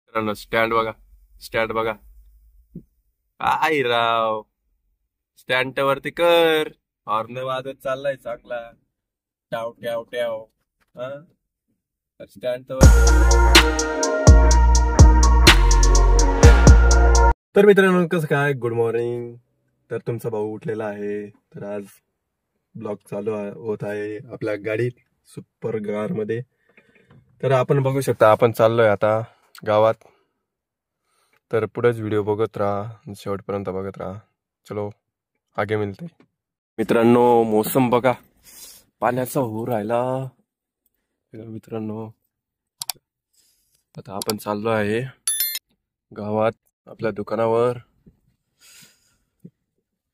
मित्रांनो स्टँड बघा. स्टँड बघा. काय राव, स्टँड वरती कर. हॉर्न वाजत चाललाय चांगला. ट्याव ट्याव ट्याव. हा, स्टँड वरती. तर मित्रांनो कसं काय, गुड मॉर्निंग. तर तुमचा भाऊ उठलेला आहे. तर आज ब्लॉग होत आहे आपल्या गाडीत, सुपर कार मध्ये. तर आपण बघू शकता, आपण चाललोय आता गावात. तर पुढेच व्हिडिओ बघत राहा, शेवटपर्यंत बघत राहा. चलो आगे मिळते. मित्रांनो मोसम बघा, पाण्याचा होऊ राहिला मित्रांनो. आता आपण चाललो आहे गावात आपल्या दुकानावर.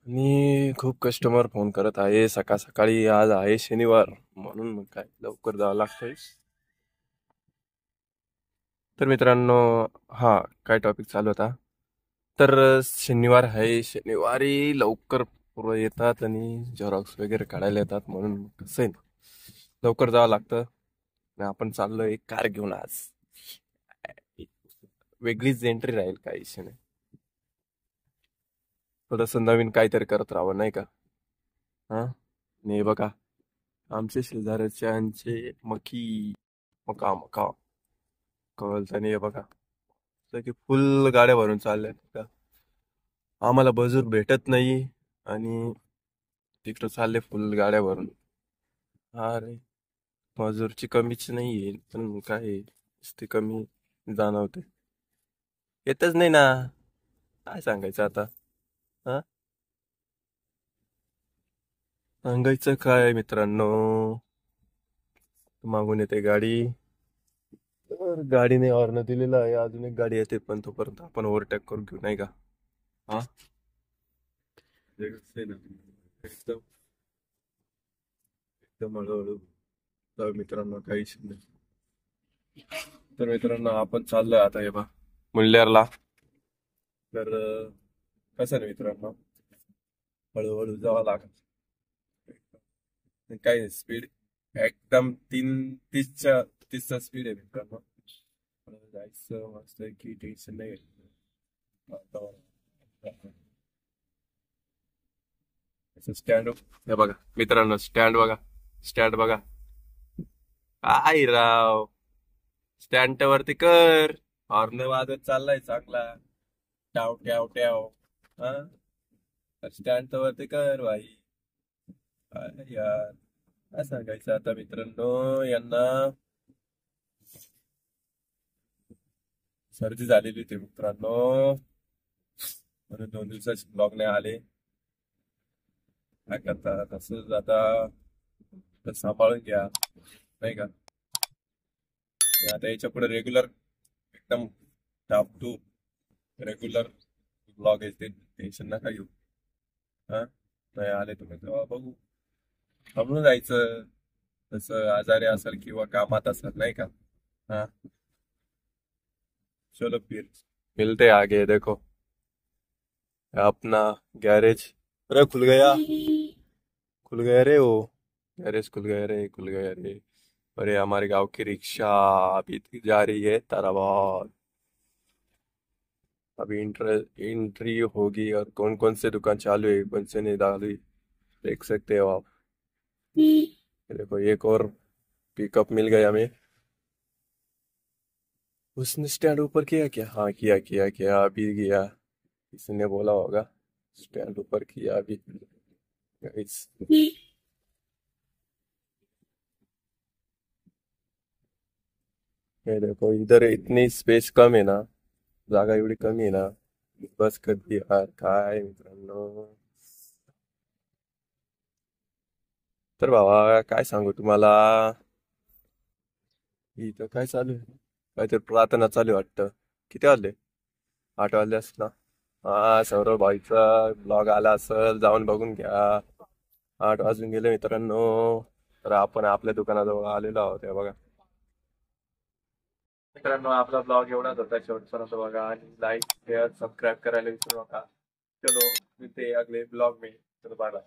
आणि खूप कस्टमर फोन करत आहे सकाळ सकाळी. आज आहे शनिवार, म्हणून मग काय लवकर जावं लागतंय. तर मित्रांनो, हा काय टॉपिक चालू होता. तर शनिवार आहे, शनिवारी लवकर पूर्व येतात आणि झेरॉक्स वगैरे काढायला येतात, म्हणून कसं आहे ना, लवकर जावं लागतं. आणि आपण चाललोय एक कार घेऊन आज. वेगळीच एंट्री राहील, काही विषय नाही. थोडस नवीन काहीतरी करत राहावं, नाही का. हा, नाही बघा, आमचे शेजारच्यांचे मका मका कळतानी हे बघा, की फुल गाड्या भरून चालल्या का. आम्हाला मजूर भेटत नाही आणि तिकडं चालले फुल गाड्या भरून. हा रे, मजूरची कमीच नाहीये, पण काय ती कमी जाणवते. येतच नाही ना, काय सांगायचं आता. हा, सांगायचं काय मित्रांनो. मागून येते गाडी. तर गाडीने हॉर्न दिलेला आहे, अजून एक गाडी येते, पण तोपर्यंत आपण ओव्हरटेक करून घेऊ, नाही का. हा, एकदम एकदम हळूहळू जाऊ मित्रांनो, काहीच नाही. तर मित्रांनो आपण चाललोय आता हे बा मुल्लेरला. तर कसं ना मित्रांनो, हळूहळू जावं लागत. काही स्पीड एकदम 30चा स्पीड आहे मित्रांनो. जायचं मस्त की टेन्शन नाही स्टँड. हे बघा मित्रांनो, स्टँड बघा. स्टँड बघा. काय राव, स्टँड वरती कर. हॉर्न वाजत चाललाय चांगला. ट्याव ट्याव ट्याव. हा, स्टँड वरती कर भाई. काय यार, काय सांगायचं आता मित्रांनो यांना. सर्दी झालेली होती मित्रांनो, म्हणून 2 दिवसाचे ब्लॉग नाही आले. काय करता, तसंच आता सांभाळून घ्या, नाही का. आता याच्या पुढे रेग्युलर एकदम टॉप टू रेग्युलर ब्लॉग येते, टेन्शन नका घेऊ. हा, नाही आले तुम्ही तेव्हा बघू, थांबून जायचं. तसं आजारी असेल किंवा कामात असेल, नाही का. हाँ, चलो फिर मिलते हैं आगे। देखो अपना गैरेज, अरे खुल गया रे वो गैरेज, खुल गया रे, खुल गया रे। अरे हमारे गांव की रिक्शा अभी जा रही है ताराबाद। अभी एंट्री होगी और कौन कौन से दुकान चालू है, कौन से नहीं चालू है, देख सकते हो आप। ये देखो एक और पिकअप मिल गया हमें। उसने स्टैंड ऊपर किया क्या? हाँ किया किया किया, अभी किया। इसने बोला होगा स्टैंड ऊपर किया अभी। Guys, ये देखो इधर इतनी स्पेस कम आहे ना, जागा एवढी कमी आहे ना, बस कधी यार काय मित्रांनो. तर बाबा काय सांगू तुम्हाला, इथं काय चालू आहे, काहीतरी प्रार्थना चालू आहे वाटतं. किती वाजले? 8 वाजले असत ना. हा, सौरभ भाईचा ब्लॉग आला असेल, जाऊन बघून घ्या. 8 वाजून गेले मित्रांनो. तर आपण आपल्या दुकानाजवळ आलेलो आहोत, हे बघा मित्रांनो. आपला ब्लॉग एवढाच होता, शेवटपर्यंत बघा आणि लाईक शेअर सबस्क्राईब करायला विसरू नका. चलो मिलते हैं अगले ब्लॉग में, चलो बाय बाय.